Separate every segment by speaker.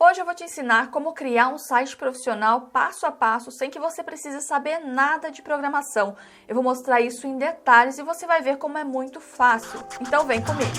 Speaker 1: Hoje eu vou te ensinar como criar um site profissional passo a passo sem que você precise saber nada de programação. Eu vou mostrar isso em detalhes e você vai ver como é muito fácil. Então vem comigo!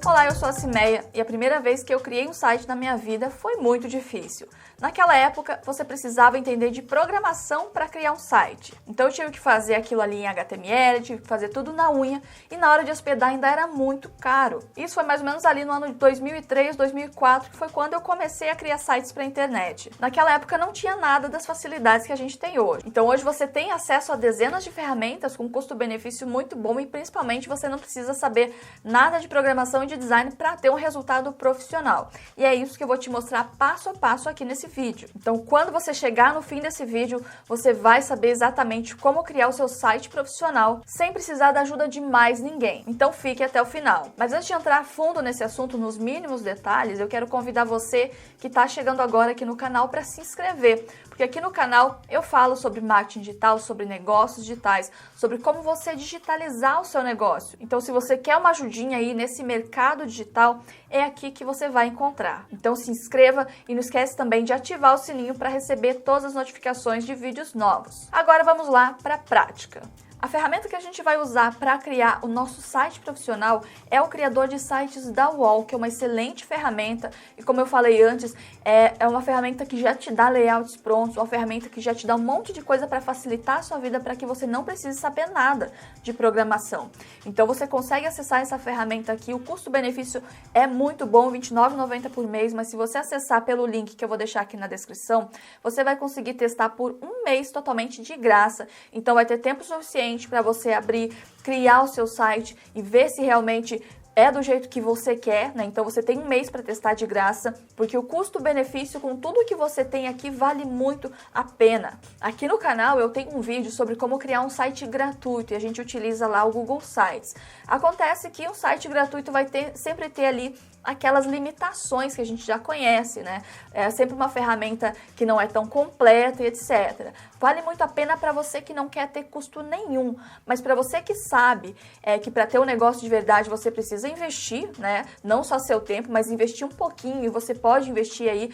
Speaker 1: Olá, eu sou a Cimeia e a primeira vez que eu criei um site na minha vida foi muito difícil. Naquela época, você precisava entender de programação para criar um site. Então eu tive que fazer aquilo ali em HTML, tive que fazer tudo na unha e na hora de hospedar ainda era muito caro. Isso foi mais ou menos ali no ano de 2003, 2004, que foi quando eu comecei a criar sites para a internet. Naquela época não tinha nada das facilidades que a gente tem hoje. Então hoje você tem acesso a dezenas de ferramentas com custo-benefício muito bom e principalmente você não precisa saber nada de programação e de design para ter um resultado profissional. E é isso que eu vou te mostrar passo a passo aqui nesse vídeo. Então, quando você chegar no fim desse vídeo, você vai saber exatamente como criar o seu site profissional sem precisar da ajuda de mais ninguém. Então, fique até o final. Mas antes de entrar a fundo nesse assunto, nos mínimos detalhes, eu quero convidar você que está chegando agora aqui no canal para se inscrever, porque aqui no canal eu falo sobre marketing digital, sobre negócios digitais, sobre como você digitalizar o seu negócio. Então, se você quer uma ajudinha aí nesse mercado digital, é aqui que você vai encontrar. Então, se inscreva e não esquece também de ativar o sininho para receber todas as notificações de vídeos novos. Agora vamos lá para a prática. A ferramenta que a gente vai usar para criar o nosso site profissional é o criador de sites da Wall, que é uma excelente ferramenta e, como eu falei antes, é uma ferramenta que já te dá layouts prontos, uma ferramenta que já te dá um monte de coisa para facilitar a sua vida para que você não precise saber nada de programação. Então você consegue acessar essa ferramenta aqui, o custo-benefício é muito bom, R$ 29,90 por mês, mas se você acessar pelo link que eu vou deixar aqui na descrição, você vai conseguir testar por um mês totalmente de graça, então vai ter tempo suficiente para você abrir, criar o seu site e ver se realmente é do jeito que você quer, né? Então você tem um mês para testar de graça, porque o custo-benefício com tudo que você tem aqui vale muito a pena. Aqui no canal eu tenho um vídeo sobre como criar um site gratuito e a gente utiliza lá o Google Sites. Acontece que um site gratuito vai sempre ter ali aquelas limitações que a gente já conhece, né? É sempre uma ferramenta que não é tão completa e etc. Vale muito a pena para você que não quer ter custo nenhum, mas para você que sabe que para ter um negócio de verdade você precisa investir, né? Não só seu tempo, mas investir um pouquinho e você pode investir aí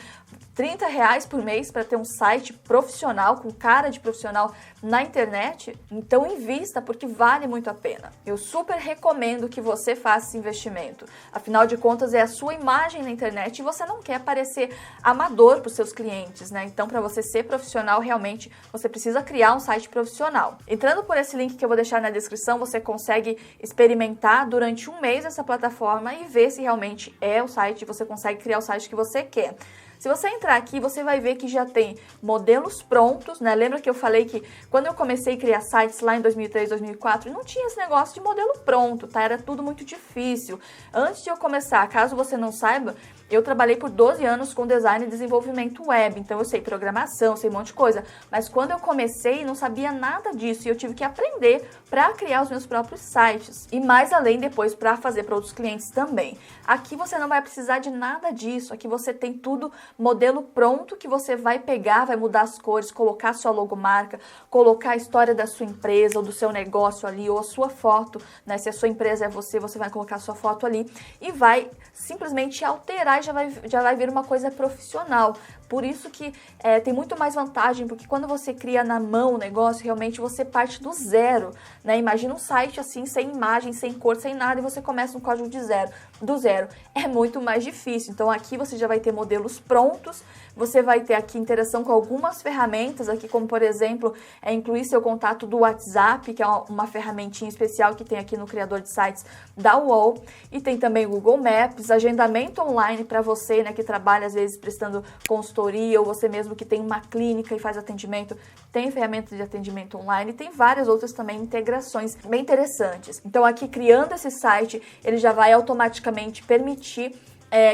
Speaker 1: R$30 por mês para ter um site profissional, com cara de profissional na internet, então invista porque vale muito a pena. Eu super recomendo que você faça esse investimento. Afinal de contas, é a sua imagem na internet e você não quer parecer amador para os seus clientes, né? Então, para você ser profissional, realmente, você precisa criar um site profissional. Entrando por esse link que eu vou deixar na descrição, você consegue experimentar durante um mês essa plataforma e ver se realmente é o site, você consegue criar o site que você quer. Se você entrar aqui, você vai ver que já tem modelos prontos, né? Lembra que eu falei que quando eu comecei a criar sites lá em 2003, 2004, não tinha esse negócio de modelo pronto, tá? Era tudo muito difícil. Antes de eu começar, caso você não saiba, eu trabalhei por 12 anos com design e desenvolvimento web, então eu sei programação, sei um monte de coisa, mas quando eu comecei não sabia nada disso e eu tive que aprender para criar os meus próprios sites e mais além depois para fazer para outros clientes também. Aqui você não vai precisar de nada disso, aqui você tem tudo modelo pronto que você vai pegar, vai mudar as cores, colocar sua logomarca, colocar a história da sua empresa ou do seu negócio ali ou a sua foto, né? Se a sua empresa é você, você vai colocar a sua foto ali e vai simplesmente alterar e já vai vir uma coisa profissional. Por isso que tem muito mais vantagem, porque quando você cria na mão o negócio, realmente você parte do zero, né? Imagina um site assim, sem imagem, sem cor, sem nada, e você começa um código do zero. É muito mais difícil. Então aqui você já vai ter modelos prontos, você vai ter aqui interação com algumas ferramentas, aqui como por exemplo, incluir seu contato do WhatsApp, que é uma ferramentinha especial que tem aqui no criador de sites da Wall, e tem também o Google Maps, agendamento online para você, né, que trabalha às vezes prestando consultoria, ou você mesmo que tem uma clínica e faz atendimento, tem ferramentas de atendimento online, e tem várias outras também integrações bem interessantes. Então aqui criando esse site, ele já vai automaticamente permitir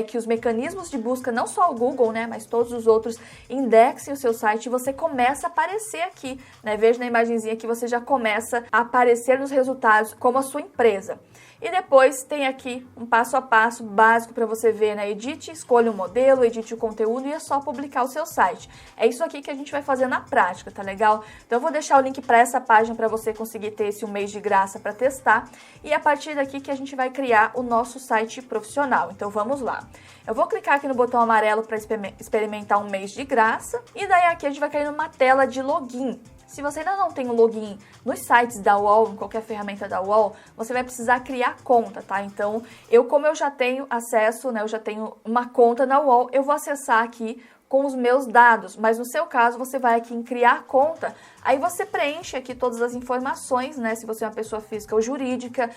Speaker 1: que os mecanismos de busca, não só o Google, né, mas todos os outros, indexem o seu site e você começa a aparecer aqui, né? Veja na imagenzinha que você já começa a aparecer nos resultados como a sua empresa. E depois tem aqui um passo a passo básico para você ver, né? Edite, escolha o modelo, edite o conteúdo e é só publicar o seu site. É isso aqui que a gente vai fazer na prática, tá legal? Então eu vou deixar o link para essa página para você conseguir ter esse 1 mês de graça para testar. E é a partir daqui que a gente vai criar o nosso site profissional. Então vamos lá. Eu vou clicar aqui no botão amarelo para experimentar 1 mês de graça. E daí aqui a gente vai cair numa tela de login. Se você ainda não tem um login nos sites da UOL, em qualquer ferramenta da UOL, você vai precisar criar conta, tá? Então, como eu já tenho acesso, né, eu já tenho uma conta na UOL, eu vou acessar aqui com os meus dados, mas no seu caso, você vai aqui em criar conta, aí você preenche aqui todas as informações, né, se você é uma pessoa física ou jurídica,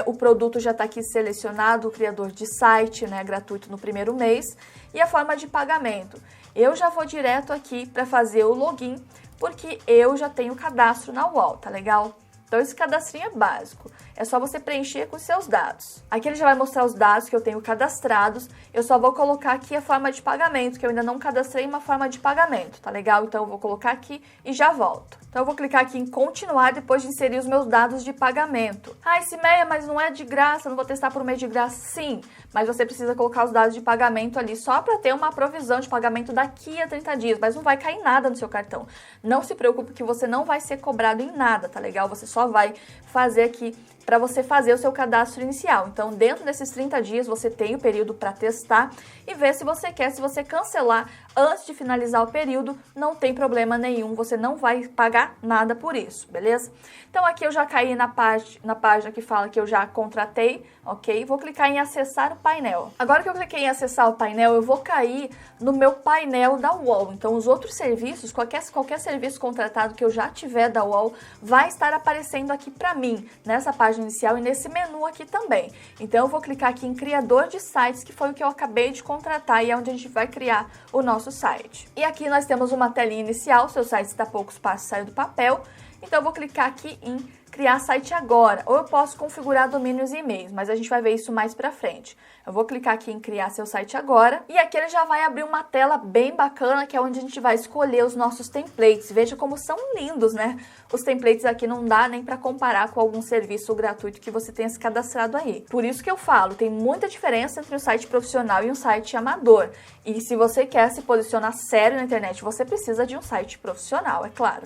Speaker 1: o produto já está aqui selecionado, o criador de site, né, gratuito no primeiro mês, e a forma de pagamento. Eu já vou direto aqui para fazer o login, porque eu já tenho cadastro na UOL, tá legal? Então esse cadastrinho é básico, é só você preencher com os seus dados. Aqui ele já vai mostrar os dados que eu tenho cadastrados, eu só vou colocar aqui a forma de pagamento, que eu ainda não cadastrei uma forma de pagamento, tá legal? Então eu vou colocar aqui e já volto. Então eu vou clicar aqui em continuar depois de inserir os meus dados de pagamento. Ah, Cimeia, mas não é de graça, não vou testar por 1 mês de graça. Sim, mas você precisa colocar os dados de pagamento ali só para ter uma provisão de pagamento daqui a 30 dias, mas não vai cair nada no seu cartão. Não se preocupe que você não vai ser cobrado em nada, tá legal? Você só vai fazer aqui para você fazer o seu cadastro inicial. Então, dentro desses 30 dias, você tem o período para testar e ver se você quer. Se você cancelar antes de finalizar o período, não tem problema nenhum, você não vai pagar nada por isso, beleza? Então, aqui eu já caí na página que fala que eu já contratei, ok? Vou clicar em acessar o painel. Agora que eu cliquei em acessar o painel, eu vou cair no meu painel da UOL. Então, os outros serviços, qualquer serviço contratado que eu já tiver da UOL, vai estar aparecendo aqui para mim, nessa página inicial e nesse menu aqui também. Então eu vou clicar aqui em criador de sites, que foi o que eu acabei de contratar e é onde a gente vai criar o nosso site. E aqui nós temos uma telinha inicial, seu site está a poucos passos saiu do papel, então eu vou clicar aqui em criar site agora, ou eu posso configurar domínios e e-mails, mas a gente vai ver isso mais pra frente. Eu vou clicar aqui em criar seu site agora, e aqui ele já vai abrir uma tela bem bacana, que é onde a gente vai escolher os nossos templates. Veja como são lindos, né? Os templates aqui não dá nem pra comparar com algum serviço gratuito que você tenha se cadastrado aí. Por isso que eu falo, tem muita diferença entre um site profissional e um site amador. E se você quer se posicionar sério na internet, você precisa de um site profissional, é claro.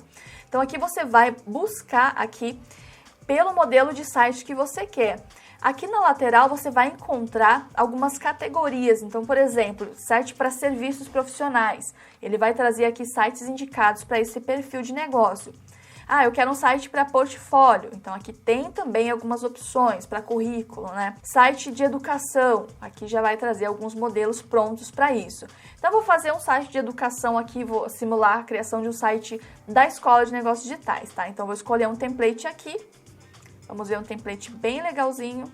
Speaker 1: Então aqui você vai buscar aqui pelo modelo de site que você quer. Aqui na lateral você vai encontrar algumas categorias. Então, por exemplo, site para serviços profissionais. Ele vai trazer aqui sites indicados para esse perfil de negócio. Ah, eu quero um site para portfólio. Então, aqui tem também algumas opções para currículo, né? Site de educação. Aqui já vai trazer alguns modelos prontos para isso. Então, eu vou fazer um site de educação aqui, vou simular a criação de um site da Escola de Negócios Digitais, tá? Então, vou escolher um template aqui. Vamos ver um template bem legalzinho.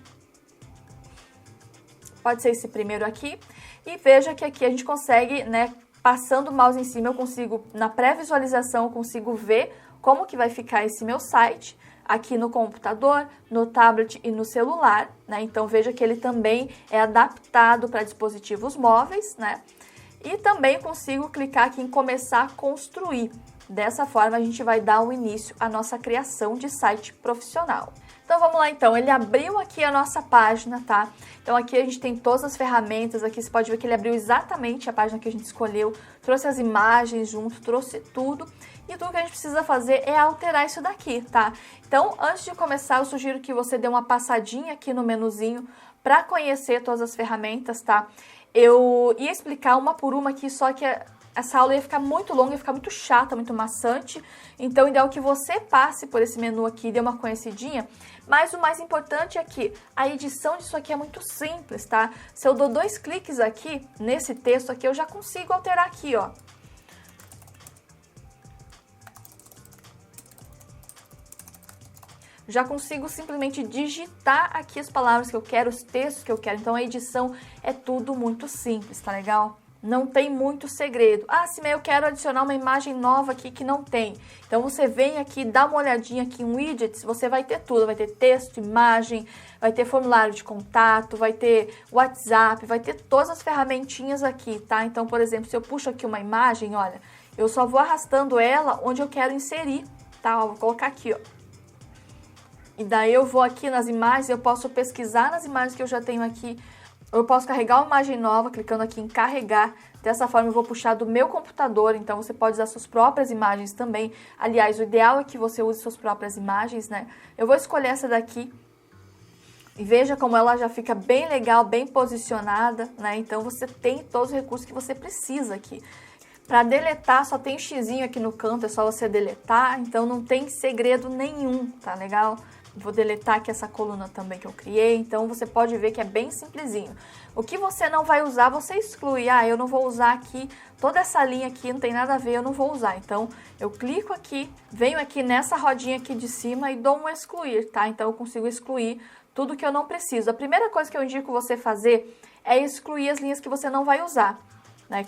Speaker 1: Pode ser esse primeiro aqui. E veja que aqui a gente consegue, né, passando o mouse em cima, eu consigo, na pré-visualização, eu consigo ver como que vai ficar esse meu site aqui no computador, no tablet e no celular, né? Então veja que ele também é adaptado para dispositivos móveis, né? E também consigo clicar aqui em começar a construir. Dessa forma a gente vai dar o início à nossa criação de site profissional. Então vamos lá então, ele abriu aqui a nossa página, tá? Então aqui a gente tem todas as ferramentas, aqui você pode ver que ele abriu exatamente a página que a gente escolheu, trouxe as imagens junto, trouxe tudo. E tudo que a gente precisa fazer é alterar isso daqui, tá? Então, antes de começar, eu sugiro que você dê uma passadinha aqui no menuzinho para conhecer todas as ferramentas, tá? Eu ia explicar uma por uma aqui, só que essa aula ia ficar muito longa, ia ficar muito chata, muito maçante. Então, o ideal é que você passe por esse menu aqui e dê uma conhecidinha. Mas o mais importante é que a edição disso aqui é muito simples, tá? Se eu dou 2 cliques aqui, nesse texto aqui, eu já consigo alterar aqui, ó. Já consigo simplesmente digitar aqui as palavras que eu quero, os textos que eu quero. Então, a edição é tudo muito simples, tá legal? Não tem muito segredo. Ah, Cimeia, eu quero adicionar uma imagem nova aqui que não tem. Então, você vem aqui, dá uma olhadinha aqui em widgets, você vai ter tudo. Vai ter texto, imagem, vai ter formulário de contato, vai ter WhatsApp, vai ter todas as ferramentinhas aqui, tá? Então, por exemplo, se eu puxo aqui uma imagem, olha, eu só vou arrastando ela onde eu quero inserir, tá? Ó, vou colocar aqui, ó. E daí eu vou aqui nas imagens, eu posso pesquisar nas imagens que eu já tenho aqui. Eu posso carregar uma imagem nova, clicando aqui em carregar. Dessa forma eu vou puxar do meu computador, então você pode usar suas próprias imagens também. Aliás, o ideal é que você use suas próprias imagens, né? Eu vou escolher essa daqui. E veja como ela já fica bem legal, bem posicionada, né? Então você tem todos os recursos que você precisa aqui. Para deletar, só tem um xizinho aqui no canto, é só você deletar, então não tem segredo nenhum, tá legal? Vou deletar aqui essa coluna também que eu criei, então você pode ver que é bem simplesinho. O que você não vai usar, você exclui. Ah, eu não vou usar aqui, toda essa linha aqui não tem nada a ver, eu não vou usar. Então, eu clico aqui, venho aqui nessa rodinha aqui de cima e dou um excluir, tá? Então, eu consigo excluir tudo que eu não preciso. A primeira coisa que eu indico você fazer é excluir as linhas que você não vai usar. Né?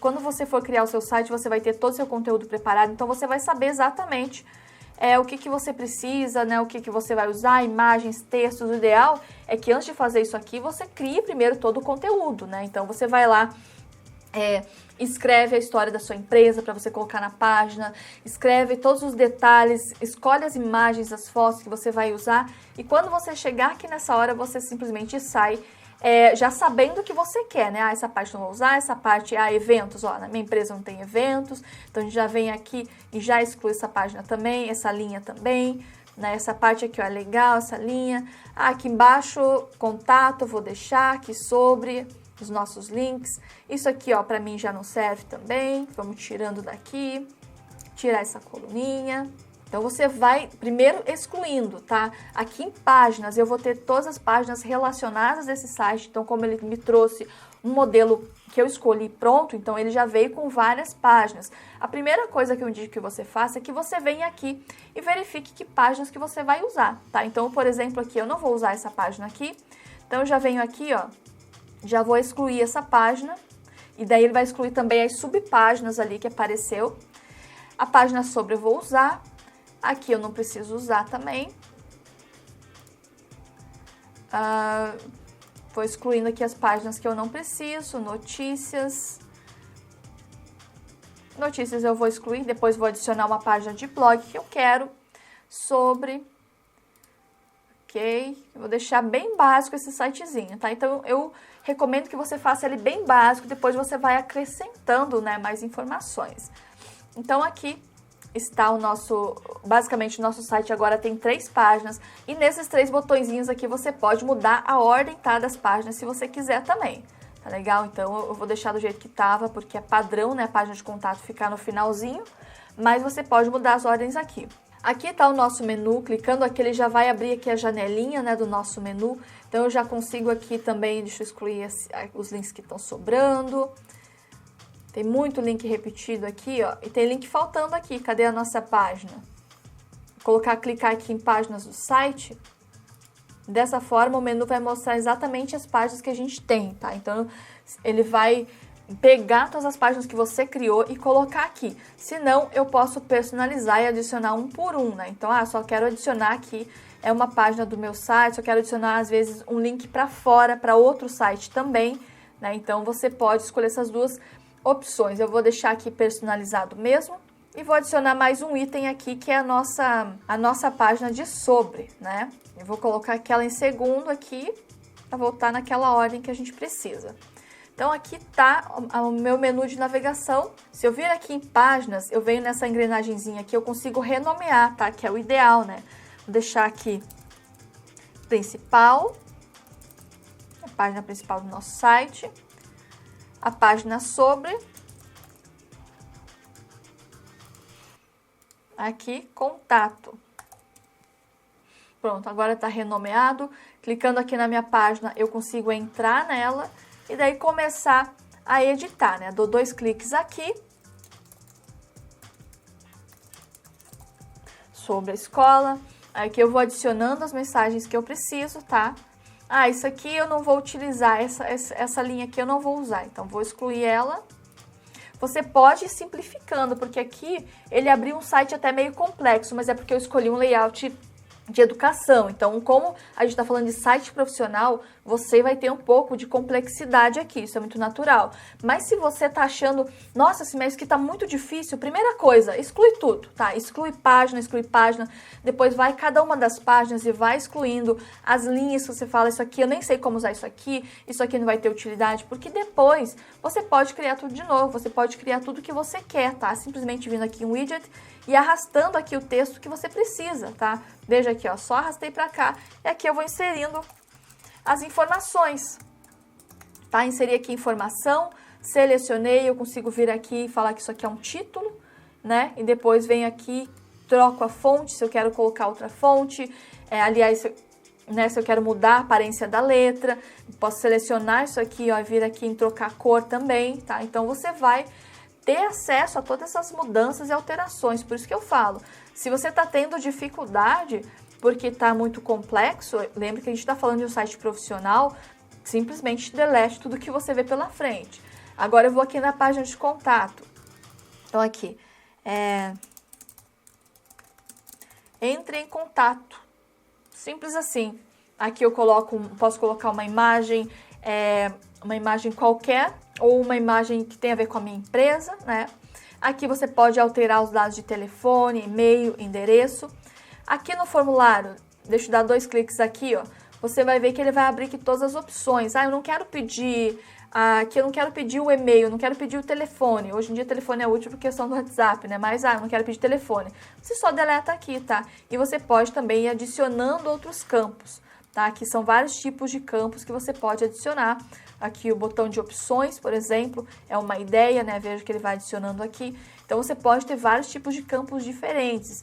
Speaker 1: Quando você for criar o seu site, você vai ter todo o seu conteúdo preparado, então você vai saber exatamente o que você precisa, né? O que você vai usar, imagens, textos. O ideal é que antes de fazer isso aqui, você crie primeiro todo o conteúdo, né? Então você vai lá, escreve a história da sua empresa para você colocar na página, escreve todos os detalhes, escolhe as imagens, as fotos que você vai usar, e quando você chegar aqui nessa hora, você simplesmente sai já sabendo o que você quer, né? Ah, essa parte não vou usar, essa parte, eventos, ó, na minha empresa não tem eventos, então a gente já vem aqui e já exclui essa página também, essa linha também, né? Essa parte aqui, ó, é legal, essa linha. Ah, aqui embaixo, contato, vou deixar aqui sobre os nossos links. Isso aqui, ó, pra mim já não serve também, vamos tirando daqui, tirar essa coluninha. Então, você vai primeiro excluindo, tá? Aqui em páginas, eu vou ter todas as páginas relacionadas a esse site. Então, como ele me trouxe um modelo que eu escolhi pronto, então ele já veio com várias páginas. A primeira coisa que eu indico que você faça é que você venha aqui e verifique que páginas que você vai usar, tá? Então, por exemplo, aqui eu não vou usar essa página aqui. Então, eu já venho aqui, ó, já vou excluir essa página. E daí ele vai excluir também as subpáginas ali que apareceu. A página sobre eu vou usar. Aqui eu não preciso usar também. Vou excluindo aqui as páginas que eu não preciso. Notícias. Notícias eu vou excluir. Depois vou adicionar uma página de blog que eu quero. Sobre. Ok. Eu vou deixar bem básico esse sitezinho, tá? Então eu recomendo que você faça ele bem básico. Depois você vai acrescentando, né, mais informações. Então aqui está basicamente o nosso site agora tem 3 páginas, e nesses 3 botõezinhos aqui você pode mudar a ordem, tá, das páginas se você quiser também, tá legal? Então eu vou deixar do jeito que tava, porque é padrão, né, a página de contato ficar no finalzinho, mas você pode mudar as ordens aqui. Aqui está o nosso menu, clicando aqui ele já vai abrir aqui a janelinha, né, do nosso menu, então eu já consigo aqui também, deixa eu excluir os links que estão sobrando. Tem muito link repetido aqui, ó, e tem link faltando aqui. Cadê a nossa página? Vou clicar aqui em páginas do site. Dessa forma, o menu vai mostrar exatamente as páginas que a gente tem, tá? Então, ele vai pegar todas as páginas que você criou e colocar aqui. Se não, eu posso personalizar e adicionar um por um, né? Então, só quero adicionar aqui, uma página do meu site, só quero adicionar, às vezes, um link para fora, para outro site também, né? Então, você pode escolher essas duas opções. Eu vou deixar aqui personalizado mesmo e vou adicionar mais um item aqui que é a nossa página de sobre, né? Eu vou colocar aquela em segundo aqui para voltar naquela ordem que a gente precisa. Então aqui tá o meu menu de navegação. Se eu vir aqui em páginas, eu venho nessa engrenagemzinha aqui, eu consigo renomear, tá? Que é o ideal, né? Vou deixar aqui principal, a página principal do nosso site. A página sobre, aqui, contato. Pronto, agora está renomeado. Clicando aqui na minha página, eu consigo entrar nela e daí começar a editar, né? Dou 2 cliques aqui. Sobre a escola. Aqui eu vou adicionando as mensagens que eu preciso, tá? Isso aqui eu não vou utilizar, essa linha aqui eu não vou usar, então vou excluir ela. Você pode ir simplificando, porque aqui ele abriu um site até meio complexo, mas é porque eu escolhi um layout de educação. Então, como a gente está falando de site profissional, você vai ter um pouco de complexidade aqui, isso é muito natural. Mas se você tá achando, nossa, esse mês que tá muito difícil, primeira coisa, exclui tudo, tá? Exclui página, depois vai cada uma das páginas e vai excluindo as linhas que você fala, isso aqui eu nem sei como usar isso aqui não vai ter utilidade, porque depois você pode criar tudo de novo, você pode criar tudo que você quer, tá? Simplesmente vindo aqui em widget e arrastando aqui o texto que você precisa, tá? Veja aqui, ó, só arrastei pra cá e aqui eu vou inserindo as informações, tá? Inseri aqui informação, selecionei, eu consigo vir aqui e falar que isso aqui é um título, né? E depois venho aqui, troco a fonte, se eu quero colocar outra fonte, se eu quero mudar a aparência da letra, posso selecionar isso aqui, ó, e vir aqui em trocar cor também, tá? Então você vai ter acesso a todas essas mudanças e alterações, por isso que eu falo, se você está tendo dificuldade porque está muito complexo, lembre que a gente está falando de um site profissional, simplesmente delete tudo que você vê pela frente. Agora eu vou aqui na página de contato, então aqui, entre em contato, simples assim. Aqui eu posso colocar uma imagem qualquer, ou uma imagem que tem a ver com a minha empresa, né? Aqui você pode alterar os dados de telefone, e-mail, endereço. Aqui no formulário, deixa eu dar 2 cliques aqui, ó. Você vai ver que ele vai abrir aqui todas as opções. Eu não quero pedir aqui, eu não quero pedir o e-mail, eu não quero pedir o telefone. Hoje em dia o telefone é útil por questão do WhatsApp, né? Mas, eu não quero pedir telefone. Você só deleta aqui, tá? E você pode também ir adicionando outros campos, tá? Aqui são vários tipos de campos que você pode adicionar. Aqui o botão de opções, por exemplo, é uma ideia, né? Veja que ele vai adicionando aqui. Então, você pode ter vários tipos de campos diferentes.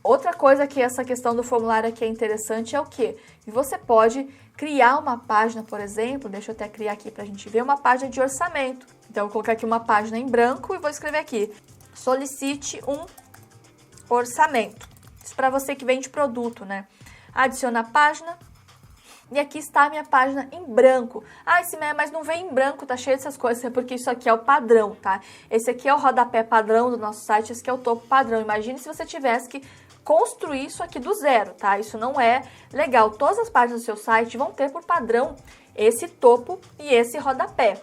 Speaker 1: Outra coisa que essa questão do formulário aqui é interessante é o quê? Que você pode criar uma página, por exemplo, deixa eu até criar aqui para a gente ver, uma página de orçamento. Então, eu vou colocar aqui uma página em branco e vou escrever aqui, solicite um orçamento. Isso para você que vende produto, né? Adiciona a página. E aqui está a minha página em branco. Mas não vem em branco, tá cheio dessas coisas, é porque isso aqui é o padrão, tá? Esse aqui é o rodapé padrão do nosso site, esse aqui é o topo padrão. Imagine se você tivesse que construir isso aqui do zero, tá? Isso não é legal. Todas as páginas do seu site vão ter por padrão esse topo e esse rodapé.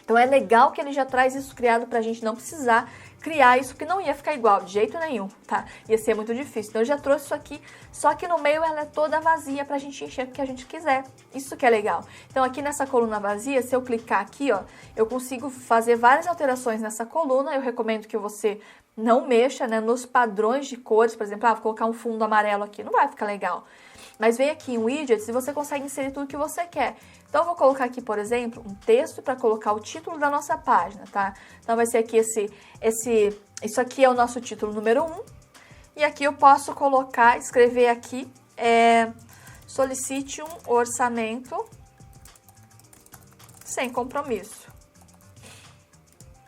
Speaker 1: Então é legal que ele já traz isso criado pra gente não precisar criar isso, que não ia ficar igual de jeito nenhum, tá? Ia ser muito difícil. Então eu já trouxe isso aqui, só que no meio ela é toda vazia pra gente encher o que a gente quiser. Isso que é legal. Então aqui nessa coluna vazia, se eu clicar aqui, ó, eu consigo fazer várias alterações nessa coluna. Eu recomendo que você não mexa, né, nos padrões de cores, por exemplo, vou colocar um fundo amarelo aqui, não vai ficar legal. Mas vem aqui em widgets e você consegue inserir tudo que você quer. Então, eu vou colocar aqui, por exemplo, um texto para colocar o título da nossa página, tá? Então, vai ser aqui isso aqui é o nosso título número 1. E aqui eu posso escrever aqui, solicite um orçamento sem compromisso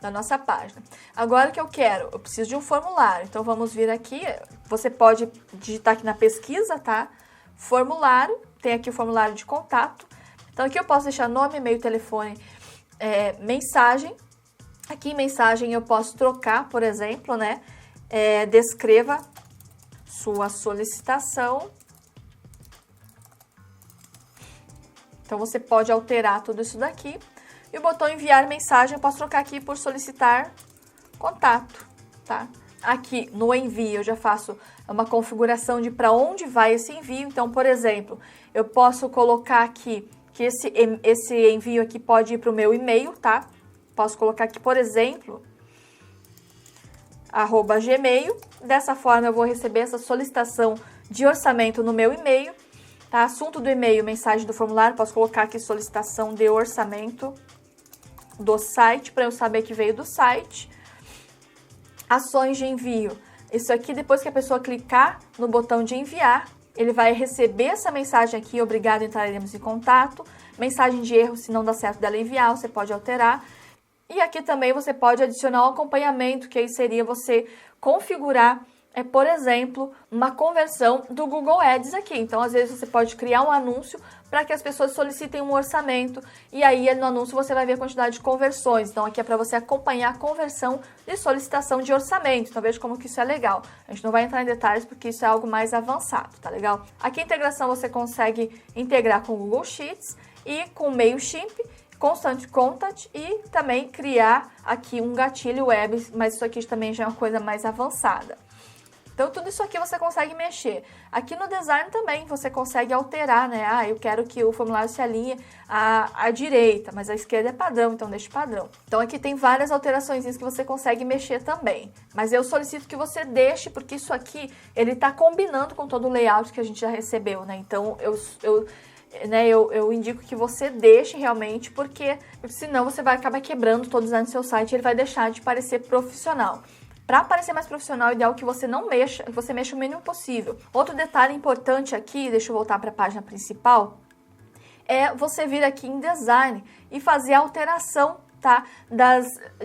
Speaker 1: da nossa página. Agora o que eu preciso de um formulário. Então, vamos vir aqui, você pode digitar aqui na pesquisa, tá? Formulário, tem aqui o formulário de contato. Então, aqui eu posso deixar nome, e-mail, telefone, mensagem. Aqui em mensagem eu posso trocar, por exemplo, né? Descreva sua solicitação. Então, você pode alterar tudo isso daqui. E o botão enviar mensagem eu posso trocar aqui por solicitar contato, tá? Aqui no envio eu já faço uma configuração de para onde vai esse envio. Então, por exemplo, eu posso colocar aqui que esse envio aqui pode ir para o meu e-mail, tá? Posso colocar aqui, por exemplo, @gmail. Dessa forma eu vou receber essa solicitação de orçamento no meu e-mail, tá? Assunto do e-mail, mensagem do formulário, posso colocar aqui solicitação de orçamento do site, para eu saber que veio do site. Ações de envio. Isso aqui, depois que a pessoa clicar no botão de enviar, ele vai receber essa mensagem aqui, obrigado, entraremos em contato. Mensagem de erro, se não dá certo dela enviar, você pode alterar. E aqui também você pode adicionar um acompanhamento, que aí seria você configurar, por exemplo, uma conversão do Google Ads aqui. Então, às vezes, você pode criar um anúncio para que as pessoas solicitem um orçamento e aí no anúncio você vai ver a quantidade de conversões. Então, aqui é para você acompanhar a conversão de solicitação de orçamento. Então, veja como que isso é legal. A gente não vai entrar em detalhes porque isso é algo mais avançado, tá legal? Aqui a integração você consegue integrar com o Google Sheets e com MailChimp, Constant Contact e também criar aqui um gatilho web, mas isso aqui também já é uma coisa mais avançada. Então, tudo isso aqui você consegue mexer. Aqui no design também você consegue alterar, né? Ah, eu quero que o formulário se alinhe à direita, mas a esquerda é padrão, então deixe padrão. Então, aqui tem várias alterações que você consegue mexer também. Mas eu solicito que você deixe, porque isso aqui, ele tá combinando com todo o layout que a gente já recebeu, né? Então, eu indico que você deixe realmente, porque senão você vai acabar quebrando todo o design do seu site e ele vai deixar de parecer profissional. Para parecer mais profissional, o ideal é que você não mexa, que você mexa o mínimo possível. Outro detalhe importante aqui, deixa eu voltar para a página principal, é você vir aqui em design e fazer a alteração, tá?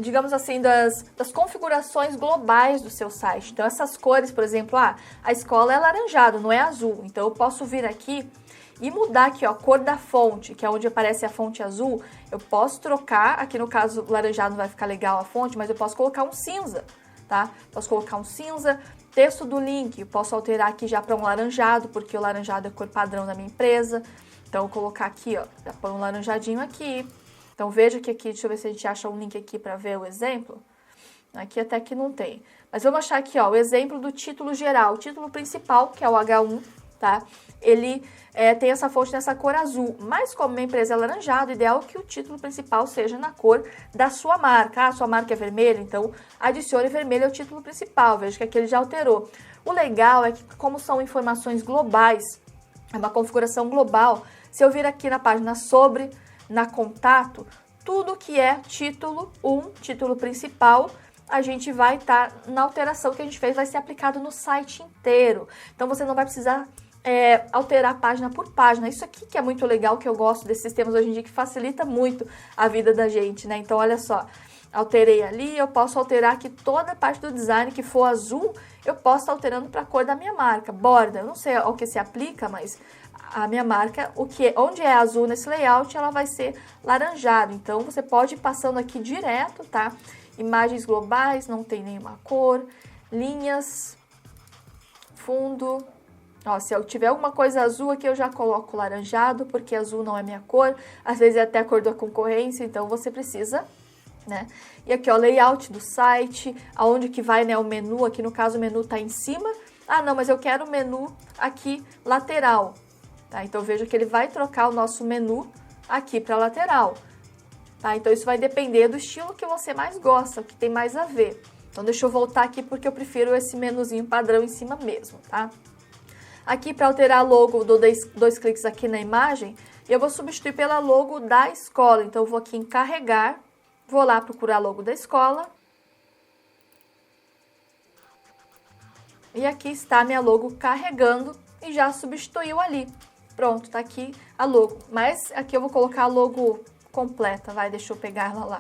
Speaker 1: Digamos assim, das configurações globais do seu site. Então, essas cores, por exemplo, a escola é laranjado, não é azul. Então, eu posso vir aqui e mudar aqui, ó, a cor da fonte, que é onde aparece a fonte azul. Eu posso trocar, aqui no caso, laranjado não vai ficar legal a fonte, mas eu posso colocar um cinza. Tá? Posso colocar um cinza, texto do link, eu posso alterar aqui já para um laranjado, porque o laranjado é a cor padrão da minha empresa. Então, eu vou colocar aqui, ó, já põe um laranjadinho aqui. Então, veja que aqui, deixa eu ver se a gente acha um link aqui para ver o exemplo. Aqui até que não tem. Mas vamos achar aqui, ó, o exemplo do título geral, o título principal, que é o H1, tá? Ele tem essa fonte nessa cor azul, mas como minha empresa é laranjado, o ideal é que o título principal seja na cor da sua marca. Ah, sua marca é vermelha, então adicione vermelho ao título principal, veja que aqui ele já alterou. O legal é que, como são informações globais, é uma configuração global, se eu vir aqui na página sobre, na contato, tudo que é título 1, título principal, a gente vai estar na alteração que a gente fez, vai ser aplicado no site inteiro. Então, você não vai precisar alterar página por página. Isso aqui que é muito legal, que eu gosto desses sistemas hoje em dia, que facilita muito a vida da gente, né? Então, olha só, alterei ali, eu posso alterar aqui toda a parte do design que for azul, eu posso estar alterando para a cor da minha marca. Borda, eu não sei ao que se aplica, mas a minha marca, onde é azul nesse layout, ela vai ser laranjado. Então, você pode ir passando aqui direto, tá? Imagens globais, não tem nenhuma cor, linhas, fundo. Ó, se eu tiver alguma coisa azul aqui, eu já coloco laranjado, porque azul não é minha cor. Às vezes é até a cor da concorrência, então você precisa, né? E aqui, ó, layout do site, aonde que vai, né, o menu. Aqui no caso o menu tá em cima. Ah, não, mas eu quero o menu aqui lateral, tá? Então veja que ele vai trocar o nosso menu aqui para lateral, tá? Então isso vai depender do estilo que você mais gosta, o que tem mais a ver. Então deixa eu voltar aqui porque eu prefiro esse menuzinho padrão em cima mesmo, tá? Aqui, para alterar a logo, eu dou dois cliques aqui na imagem e eu vou substituir pela logo da escola. Então, eu vou aqui em carregar, vou lá procurar a logo da escola. E aqui está a minha logo carregando e já substituiu ali. Pronto, tá aqui a logo. Mas aqui eu vou colocar a logo completa, deixa eu pegar ela lá.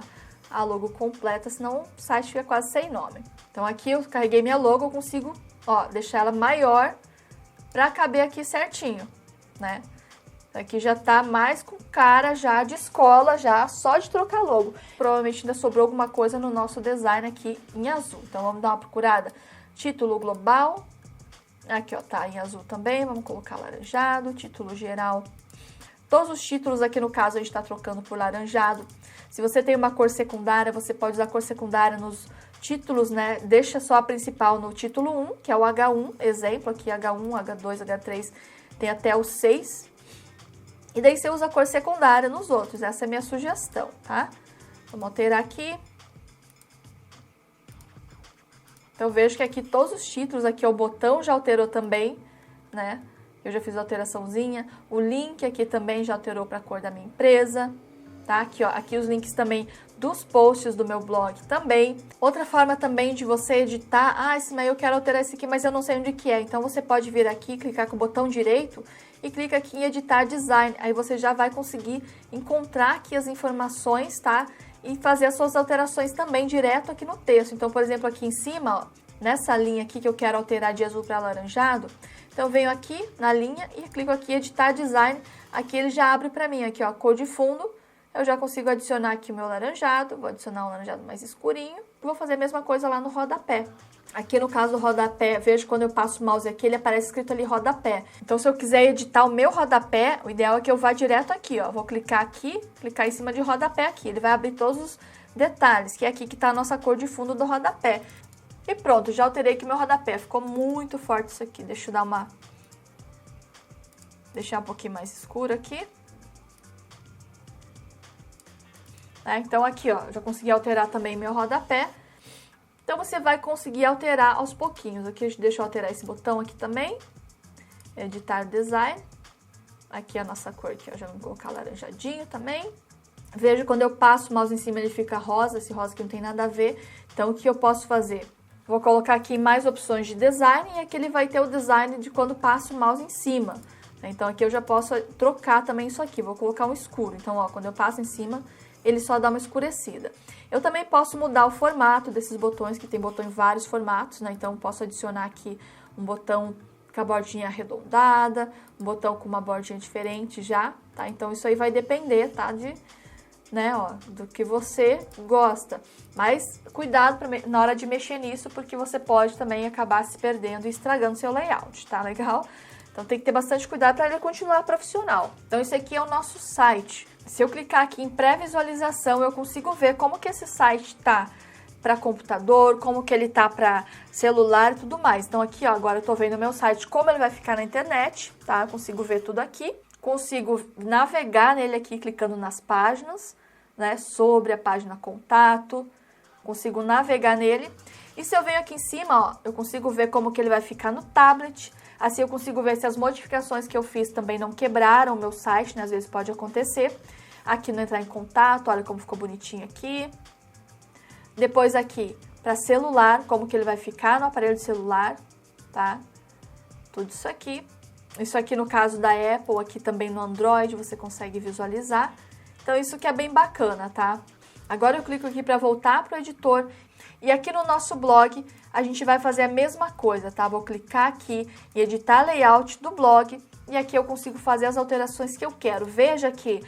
Speaker 1: A logo completa, senão o site fica quase sem nome. Então, aqui eu carreguei minha logo, eu consigo, ó, deixar ela maior para caber aqui certinho, né? Aqui já tá mais com cara já de escola, já só de trocar logo. Provavelmente ainda sobrou alguma coisa no nosso design aqui em azul. Então, vamos dar uma procurada. Título global. Aqui, ó, tá em azul também. Vamos colocar laranjado. Título geral. Todos os títulos aqui, no caso, a gente tá trocando por laranjado. Se você tem uma cor secundária, você pode usar a cor secundária nos títulos, né? Deixa só a principal no título 1, que é o H1, exemplo aqui, H1, H2, H3, tem até o 6. E daí você usa a cor secundária nos outros, essa é a minha sugestão, tá? Vamos alterar aqui. Então, vejo que aqui todos os títulos, aqui o botão já alterou também, né? Eu já fiz a alteraçãozinha. O link aqui também já alterou para a cor da minha empresa, tá? Aqui, ó, aqui os links também dos posts do meu blog também. Outra forma também de você editar, esse e-mail eu quero alterar esse aqui, mas eu não sei onde que é. Então, você pode vir aqui, clicar com o botão direito e clica aqui em editar design. Aí você já vai conseguir encontrar aqui as informações, tá? E fazer as suas alterações também direto aqui no texto. Então, por exemplo, aqui em cima, ó, nessa linha aqui que eu quero alterar de azul para alaranjado, então eu venho aqui na linha e clico aqui em editar design. Aqui ele já abre para mim aqui, ó, cor de fundo. Eu já consigo adicionar aqui o meu laranjado, vou adicionar um laranjado mais escurinho. Vou fazer a mesma coisa lá no rodapé. Aqui no caso do rodapé, vejo quando eu passo o mouse aqui, ele aparece escrito ali rodapé. Então se eu quiser editar o meu rodapé, o ideal é que eu vá direto aqui, ó. Vou clicar aqui, clicar em cima de rodapé aqui. Ele vai abrir todos os detalhes, que é aqui que tá a nossa cor de fundo do rodapé. E pronto, já alterei aqui meu rodapé. Ficou muito forte isso aqui. Deixa eu dar uma... deixar um pouquinho mais escuro aqui. Então aqui, ó, já consegui alterar também meu rodapé. Então, você vai conseguir alterar aos pouquinhos. Aqui, deixa eu alterar esse botão aqui também. Editar design. Aqui a nossa cor aqui, ó, já vamos colocar laranjadinho também. Veja, quando eu passo o mouse em cima, ele fica rosa. Esse rosa aqui não tem nada a ver. Então, o que eu posso fazer? Vou colocar aqui mais opções de design. E aqui ele vai ter o design de quando passo o mouse em cima. Então, aqui eu já posso trocar também isso aqui. Vou colocar um escuro. Então, ó, quando eu passo em cima, ele só dá uma escurecida. Eu também posso mudar o formato desses botões, que tem botão em vários formatos, né? Então, posso adicionar aqui um botão com a bordinha arredondada, um botão com uma bordinha diferente já, tá? Então, isso aí vai depender, tá? Do que você gosta. Mas, cuidado na hora de mexer nisso, porque você pode também acabar se perdendo e estragando seu layout, tá legal? Então, tem que ter bastante cuidado para ele continuar profissional. Então, esse aqui é o nosso site. Se eu clicar aqui em pré-visualização, eu consigo ver como que esse site tá para computador, como que ele tá para celular e tudo mais. Então aqui, ó, agora eu tô vendo o meu site, como ele vai ficar na internet, tá? Eu consigo ver tudo aqui. Consigo navegar nele aqui, clicando nas páginas, né? Sobre a página contato. Consigo navegar nele. E se eu venho aqui em cima, ó, eu consigo ver como que ele vai ficar no tablet. Assim eu consigo ver se as modificações que eu fiz também não quebraram o meu site, né? Às vezes pode acontecer. Aqui no entrar em contato, olha como ficou bonitinho aqui. Depois aqui, para celular, como que ele vai ficar no aparelho de celular, tá? Tudo isso aqui. Isso aqui no caso da Apple, aqui também no Android, você consegue visualizar. Então isso que é bem bacana, tá? Agora eu clico aqui para voltar para o editor. E aqui no nosso blog, a gente vai fazer a mesma coisa, tá? Vou clicar aqui em editar layout do blog e aqui eu consigo fazer as alterações que eu quero. Veja que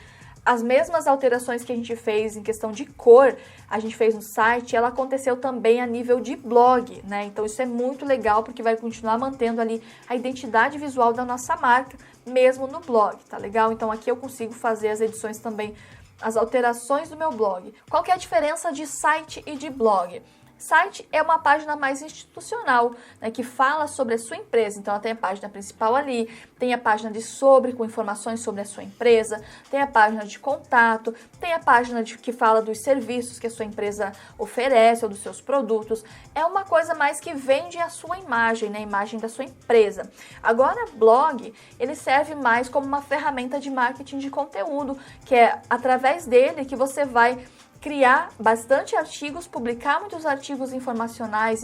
Speaker 1: as mesmas alterações que a gente fez em questão de cor, a gente fez no site, ela aconteceu também a nível de blog, né? Então isso é muito legal porque vai continuar mantendo ali a identidade visual da nossa marca, mesmo no blog, tá legal? Então aqui eu consigo fazer as edições também, as alterações do meu blog. Qual que é a diferença de site e de blog? Site é uma página mais institucional, né, que fala sobre a sua empresa. Então, ela tem a página principal ali, tem a página de sobre, com informações sobre a sua empresa, tem a página de contato, tem a página que fala dos serviços que a sua empresa oferece ou dos seus produtos. É uma coisa mais que vende a sua imagem, né, a imagem da sua empresa. Agora, blog, ele serve mais como uma ferramenta de marketing de conteúdo, que é através dele que você vai criar bastante artigos, publicar muitos artigos informacionais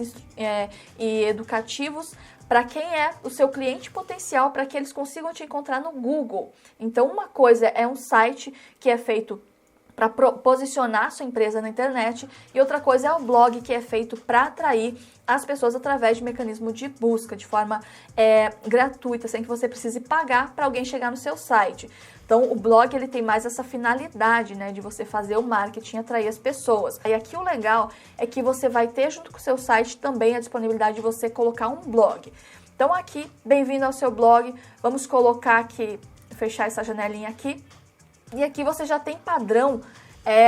Speaker 1: e educativos para quem é o seu cliente potencial, para que eles consigam te encontrar no Google. Então, uma coisa é um site que é feito para posicionar sua empresa na internet e outra coisa é o blog, que é feito para atrair as pessoas através de mecanismo de busca, de forma gratuita, sem que você precise pagar para alguém chegar no seu site. Então, o blog ele tem mais essa finalidade, né, de você fazer o marketing, atrair as pessoas. E aqui o legal é que você vai ter junto com o seu site também a disponibilidade de você colocar um blog. Então, aqui, bem-vindo ao seu blog. Vamos colocar aqui, fechar essa janelinha aqui. E aqui você já tem padrão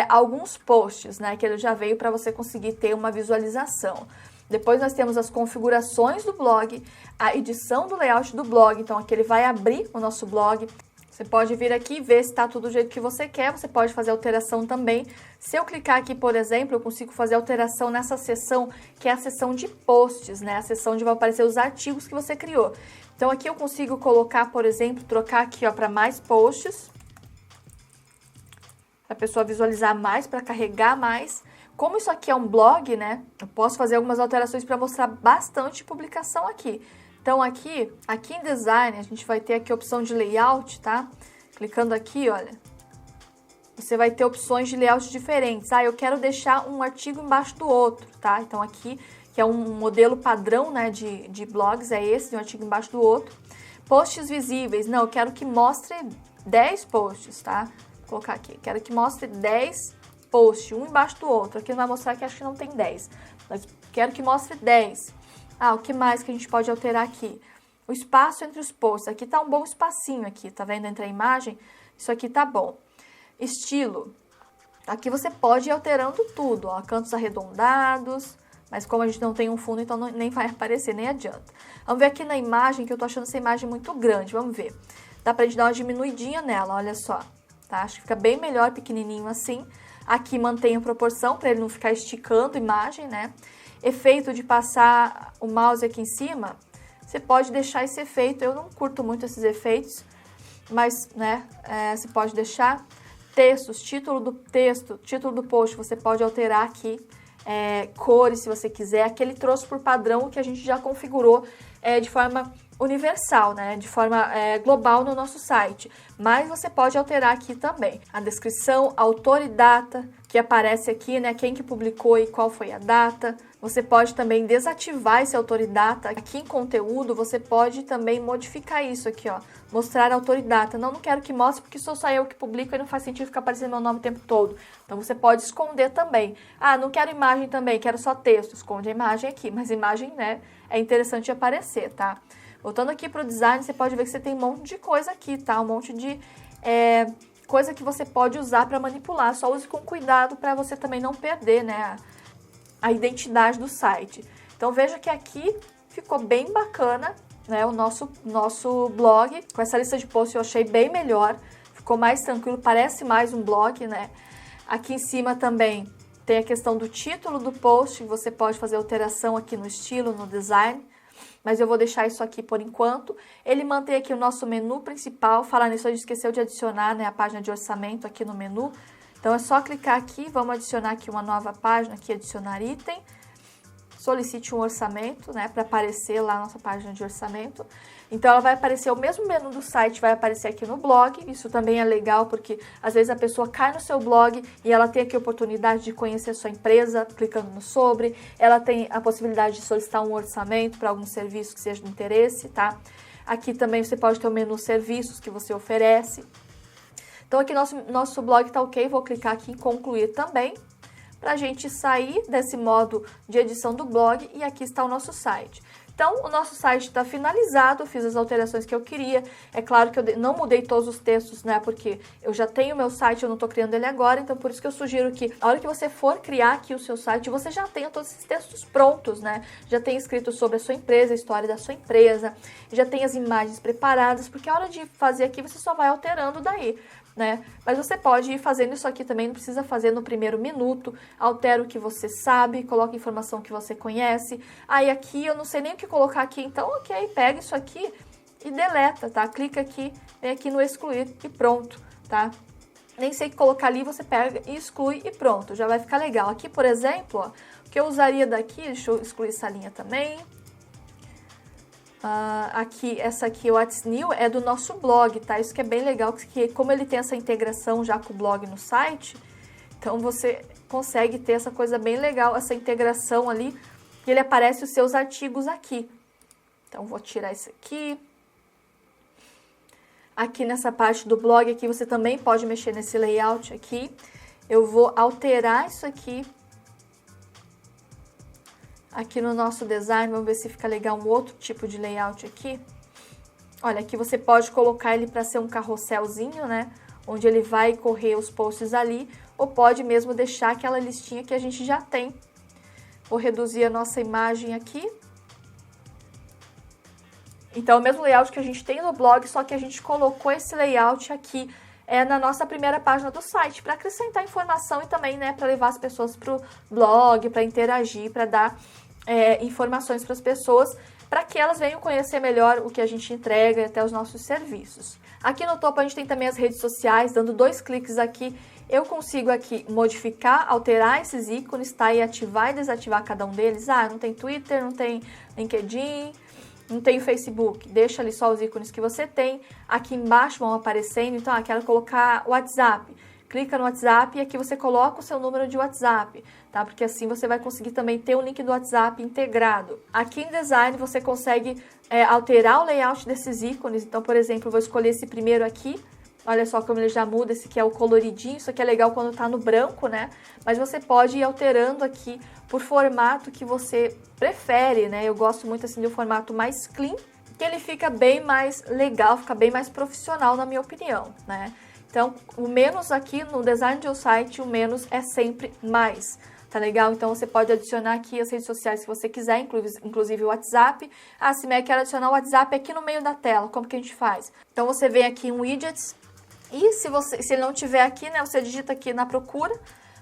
Speaker 1: alguns posts, né, que ele já veio para você conseguir ter uma visualização. Depois nós temos as configurações do blog, a edição do layout do blog. Então, aqui ele vai abrir o nosso blog. Você pode vir aqui e ver se está tudo do jeito que você quer, você pode fazer alteração também. Se eu clicar aqui, por exemplo, eu consigo fazer alteração nessa seção, que é a seção de posts, né? A seção onde vai aparecer os artigos que você criou. Então aqui eu consigo colocar, por exemplo, trocar aqui ó, para mais posts, para a pessoa visualizar mais, para carregar mais. Como isso aqui é um blog, né? Eu posso fazer algumas alterações para mostrar bastante publicação aqui. Então, aqui em Design, a gente vai ter aqui a opção de Layout, tá? Clicando aqui, olha, você vai ter opções de layout diferentes. Eu quero deixar um artigo embaixo do outro, tá? Então, aqui, que é um modelo padrão, né, de blogs, é esse, um artigo embaixo do outro. Posts visíveis, não, eu quero que mostre 10 posts, tá? Vou colocar aqui, quero que mostre 10 posts, um embaixo do outro. Aqui vai mostrar que acho que não tem 10, mas quero que mostre 10. O que mais que a gente pode alterar aqui? O espaço entre os posts. Aqui tá um bom espacinho aqui, tá vendo? Entre a imagem, isso aqui tá bom. Estilo. Aqui você pode ir alterando tudo, ó, cantos arredondados, mas como a gente não tem um fundo, então nem vai aparecer, nem adianta. Vamos ver aqui na imagem, que eu tô achando essa imagem muito grande, vamos ver. Dá pra gente dar uma diminuidinha nela, olha só, tá? Acho que fica bem melhor pequenininho assim. Aqui mantém a proporção, para ele não ficar esticando a imagem, né? Efeito de passar o mouse aqui em cima, você pode deixar esse efeito, eu não curto muito esses efeitos, mas, né, você pode deixar. Textos, título do texto, título do post, você pode alterar aqui, cores se você quiser. Aqui ele trouxe por padrão que a gente já configurou de forma universal, né, de forma global no nosso site, mas você pode alterar aqui também. A descrição, autor e data, que aparece aqui, né, quem que publicou e qual foi a data. Você pode também desativar esse autor e data. Aqui em conteúdo, você pode também modificar isso aqui, ó. Mostrar autor e data. Não quero que mostre porque sou só eu que publico e não faz sentido ficar aparecendo meu nome o tempo todo. Então, você pode esconder também. Não quero imagem também, quero só texto. Esconde a imagem aqui, mas imagem, né, é interessante aparecer, tá? Voltando aqui para o design, você pode ver que você tem um monte de coisa aqui, tá? Um monte de coisa que você pode usar para manipular. Só use com cuidado para você também não perder, né, a identidade do site. Então veja que aqui ficou bem bacana, né, o nosso blog. Com essa lista de posts eu achei bem melhor, ficou mais tranquilo, parece mais um blog, né? Aqui em cima também tem a questão do título do post, você pode fazer alteração aqui no estilo, no design, mas eu vou deixar isso aqui por enquanto. Ele mantém aqui o nosso menu principal. Falar nisso, a gente esqueceu de adicionar, né, a página de orçamento aqui no menu. Então, é só clicar aqui, vamos adicionar aqui uma nova página, aqui, adicionar item. Solicite um orçamento, né, para aparecer lá a nossa página de orçamento. Então, ela vai aparecer o mesmo menu do site, vai aparecer aqui no blog. Isso também é legal, porque às vezes a pessoa cai no seu blog e ela tem aqui a oportunidade de conhecer a sua empresa, clicando no sobre. Ela tem a possibilidade de solicitar um orçamento para algum serviço que seja de interesse, tá? Aqui também você pode ter o menu serviços que você oferece. Então, aqui nosso blog tá ok, vou clicar aqui em concluir também, para a gente sair desse modo de edição do blog, e aqui está o nosso site. Então, o nosso site está finalizado, fiz as alterações que eu queria. É claro que eu não mudei todos os textos, né, porque eu já tenho o meu site, eu não estou criando ele agora, então por isso que eu sugiro que, a hora que você for criar aqui o seu site, você já tenha todos esses textos prontos, né, já tenha escrito sobre a sua empresa, a história da sua empresa, já tenha as imagens preparadas, porque a hora de fazer aqui você só vai alterando daí, né? Mas você pode ir fazendo isso aqui também, não precisa fazer no primeiro minuto. Altera o que você sabe, coloca informação que você conhece. Aí aqui eu não sei nem o que colocar aqui, então ok, pega isso aqui e deleta, tá? Clica aqui, vem aqui no excluir e pronto, tá? Nem sei o que colocar ali, você pega e exclui e pronto, já vai ficar legal. Aqui, por exemplo, ó, o que eu usaria daqui, deixa eu excluir essa linha também. Aqui, essa aqui, o What's New, é do nosso blog, tá? Isso que é bem legal, que como ele tem essa integração já com o blog no site, então você consegue ter essa coisa bem legal, essa integração ali, e ele aparece os seus artigos aqui. Então, vou tirar isso aqui. Aqui nessa parte do blog, aqui você também pode mexer nesse layout aqui. Eu vou alterar isso aqui. Aqui no nosso design, vamos ver se fica legal um outro tipo de layout aqui. Olha, aqui você pode colocar ele para ser um carrosselzinho, né? Onde ele vai correr os posts ali, ou pode mesmo deixar aquela listinha que a gente já tem. Vou reduzir a nossa imagem aqui. Então, o mesmo layout que a gente tem no blog, só que a gente colocou esse layout aqui na nossa primeira página do site, para acrescentar informação e também, né, para levar as pessoas para o blog, para interagir, para dar informações para as pessoas, para que elas venham conhecer melhor o que a gente entrega e até os nossos serviços. Aqui no topo a gente tem também as redes sociais, dando 2 cliques aqui, eu consigo aqui modificar, alterar esses ícones, tá? E ativar e desativar cada um deles. Não tem Twitter, não tem LinkedIn, não tem Facebook. Deixa ali só os ícones que você tem. Aqui embaixo vão aparecendo, então, quero colocar o WhatsApp. Clica no WhatsApp e aqui você coloca o seu número de WhatsApp, tá? Porque assim você vai conseguir também ter o link do WhatsApp integrado. Aqui em Design você consegue alterar o layout desses ícones. Então, por exemplo, eu vou escolher esse primeiro aqui, Olha só como ele já muda, esse aqui é o coloridinho, isso aqui é legal quando tá no branco, né? Mas você pode ir alterando aqui por formato que você prefere, né? Eu gosto muito assim do formato mais clean, que ele fica bem mais legal, fica bem mais profissional na minha opinião, né? Então, o menos aqui no design de um site, o menos é sempre mais, tá legal? Então, você pode adicionar aqui as redes sociais se você quiser, inclusive o WhatsApp. Ah, se eu quero adicionar o WhatsApp aqui no meio da tela, como que a gente faz? Então, você vem aqui em Widgets e se ele não tiver aqui, né, você digita aqui na procura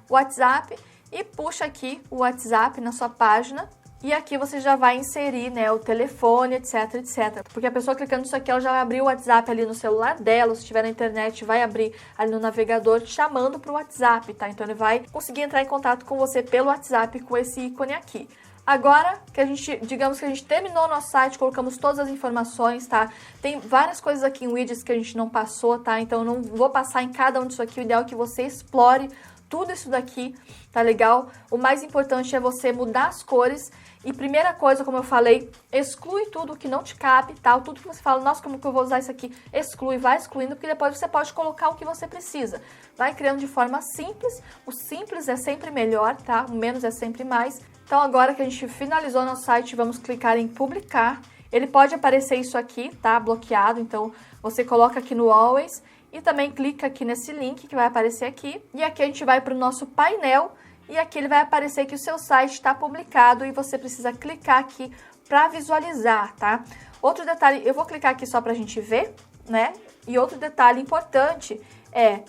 Speaker 1: WhatsApp e puxa aqui o WhatsApp na sua página. E aqui você já vai inserir, né, o telefone, etc, etc. Porque a pessoa clicando nisso aqui, ela já vai abrir o WhatsApp ali no celular dela, se estiver na internet, vai abrir ali no navegador chamando para o WhatsApp, tá? Então ele vai conseguir entrar em contato com você pelo WhatsApp com esse ícone aqui. Agora que digamos que a gente terminou o nosso site, colocamos todas as informações, tá? Tem várias coisas aqui em widgets que a gente não passou, tá? Então eu não vou passar em cada um disso aqui, o ideal é que você explore tudo isso daqui, tá legal? O mais importante é você mudar as cores. E primeira coisa, como eu falei, exclui tudo que não te cabe, tá? Tudo que você fala, nossa, como que eu vou usar isso aqui? Exclui, vai excluindo, porque depois você pode colocar o que você precisa. Vai criando de forma simples, o simples é sempre melhor, tá? O menos é sempre mais. Então agora que a gente finalizou nosso site, vamos clicar em publicar. Ele pode aparecer isso aqui, tá? Bloqueado, então você coloca aqui no Always e também clica aqui nesse link que vai aparecer aqui. E aqui a gente vai para o nosso painel. E aqui ele vai aparecer que o seu site está publicado e você precisa clicar aqui para visualizar, tá? Outro detalhe, eu vou clicar aqui só para a gente ver, né? E outro detalhe importante é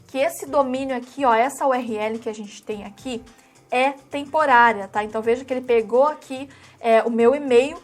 Speaker 1: que esse domínio aqui, ó, essa URL que a gente tem aqui é temporária, tá? Então veja que ele pegou aqui o meu e-mail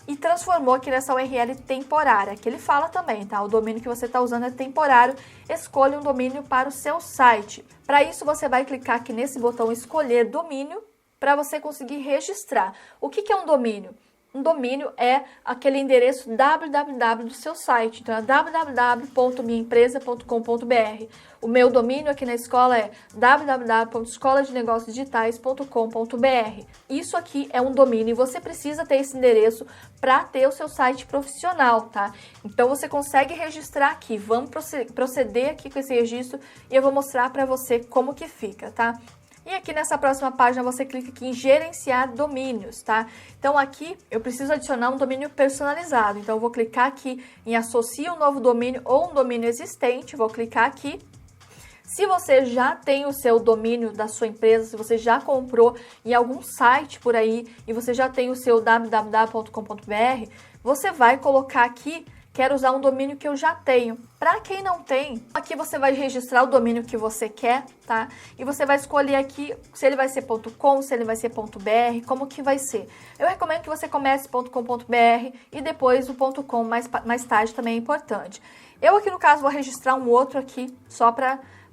Speaker 1: e transformou aqui nessa URL temporária, que ele fala também, tá? O domínio que você está usando é temporário, escolha um domínio para o seu site. Para isso, você vai clicar aqui nesse botão escolher domínio para você conseguir registrar. O que é um domínio? Um domínio é aquele endereço www do seu site, então é www.minhaempresa.com.br. O meu domínio aqui na escola é www.escoladenegociosdigitais.com.br. Isso aqui é um domínio e você precisa ter esse endereço para ter o seu site profissional, tá? Então você consegue registrar aqui. Vamos proceder aqui com esse registro e eu vou mostrar para você como que fica, tá? E aqui nessa próxima página você clica aqui em gerenciar domínios, tá? Então aqui eu preciso adicionar um domínio personalizado. Então eu vou clicar aqui em associa um novo domínio ou um domínio existente. Vou clicar aqui. Se você já tem o seu domínio da sua empresa, se você já comprou em algum site por aí e você já tem o seu www.com.br, você vai colocar aqui quero usar um domínio que eu já tenho. Para quem não tem, aqui você vai registrar o domínio que você quer, tá? E você vai escolher aqui se ele vai ser .com, se ele vai ser .br, como que vai ser. Eu recomendo que você comece .com.br e depois o .com mais tarde também é importante. Eu aqui no caso vou registrar um outro aqui,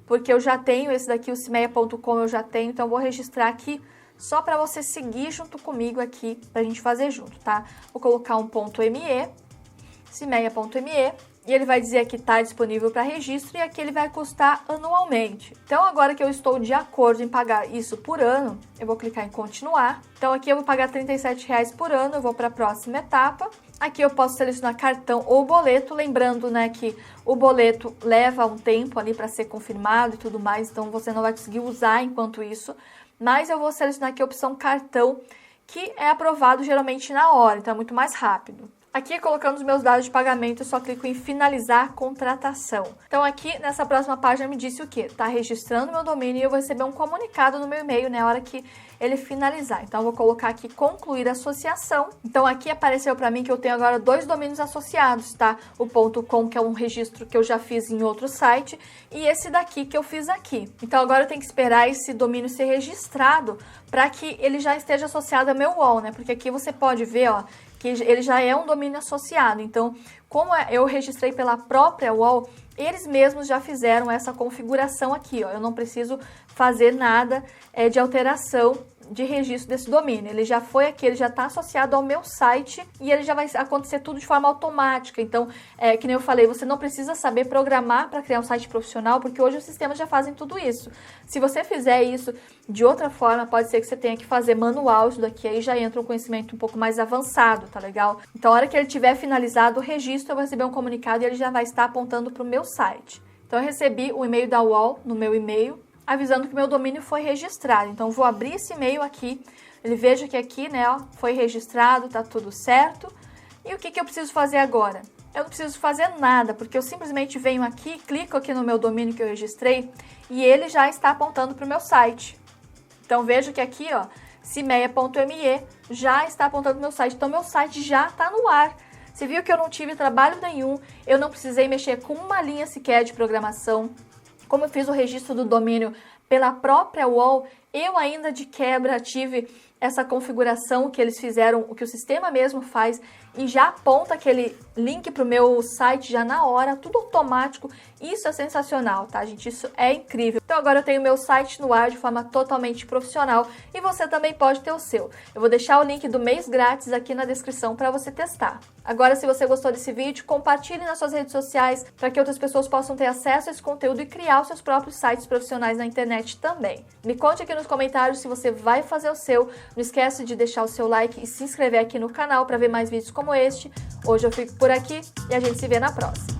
Speaker 1: porque eu já tenho esse daqui, o cimeia.com eu já tenho, então eu vou registrar aqui só para você seguir junto comigo aqui, pra gente fazer junto, tá? Vou colocar um .me, cimeia.me, e ele vai dizer que está disponível para registro e aqui ele vai custar anualmente. Então agora que eu estou de acordo em pagar isso por ano, eu vou clicar em continuar. Então aqui eu vou pagar R$ 37,00 por ano, eu vou para a próxima etapa. Aqui eu posso selecionar cartão ou boleto, lembrando, né, que o boleto leva um tempo ali para ser confirmado e tudo mais, então você não vai conseguir usar enquanto isso. Mas eu vou selecionar aqui a opção cartão, que é aprovado geralmente na hora, então é muito mais rápido. Aqui, colocando os meus dados de pagamento, eu só clico em finalizar contratação. Então aqui, nessa próxima página, me disse o quê? Tá registrando meu domínio e eu vou receber um comunicado no meu e-mail na hora que ele finalizar. Então eu vou colocar aqui concluir associação. Então aqui apareceu para mim que eu tenho agora 2 domínios associados, tá? O .com, que é um registro que eu já fiz em outro site, e esse daqui que eu fiz aqui. Então agora eu tenho que esperar esse domínio ser registrado para que ele já esteja associado ao meu UOL, né? Porque aqui você pode ver, ó, que ele já é um domínio associado. Então, como eu registrei pela própria UOL, eles mesmos já fizeram essa configuração aqui, ó. Eu não preciso fazer nada de alteração de registro desse domínio. Ele já foi aqui, ele já está associado ao meu site e ele já vai acontecer tudo de forma automática. Então, que nem eu falei, você não precisa saber programar para criar um site profissional, porque hoje os sistemas já fazem tudo isso. Se você fizer isso de outra forma, pode ser que você tenha que fazer manual isso daqui, aí já entra um conhecimento um pouco mais avançado, tá legal? Então, a hora que ele tiver finalizado o registro, eu vou receber um comunicado e ele já vai estar apontando para o meu site. Então eu recebi o e-mail da UOL no meu e-mail, avisando que o meu domínio foi registrado. Então eu vou abrir esse e-mail aqui, ele veja que aqui, né, ó, foi registrado, tá tudo certo. E o que eu preciso fazer agora? Eu não preciso fazer nada, porque eu simplesmente venho aqui, clico aqui no meu domínio que eu registrei e ele já está apontando para o meu site. Então veja que aqui, ó, cimeia.me já está apontando para o meu site. Então meu site já está no ar. Você viu que eu não tive trabalho nenhum, eu não precisei mexer com uma linha sequer de programação. Como eu fiz o registro do domínio pela própria UOL, eu ainda de quebra tive essa configuração que eles fizeram, o que o sistema mesmo faz, e já aponta aquele link para o meu site já na hora, tudo automático. Isso é sensacional, tá, gente? Isso é incrível. Então agora eu tenho meu site no ar de forma totalmente profissional e você também pode ter o seu. Eu vou deixar o link do mês grátis aqui na descrição para você testar. Agora, se você gostou desse vídeo, compartilhe nas suas redes sociais para que outras pessoas possam ter acesso a esse conteúdo e criar os seus próprios sites profissionais na internet também. Me conte aqui nos comentários se você vai fazer o seu. Não esquece de deixar o seu like e se inscrever aqui no canal para ver mais vídeos como este. Hoje eu fico por aqui e a gente se vê na próxima.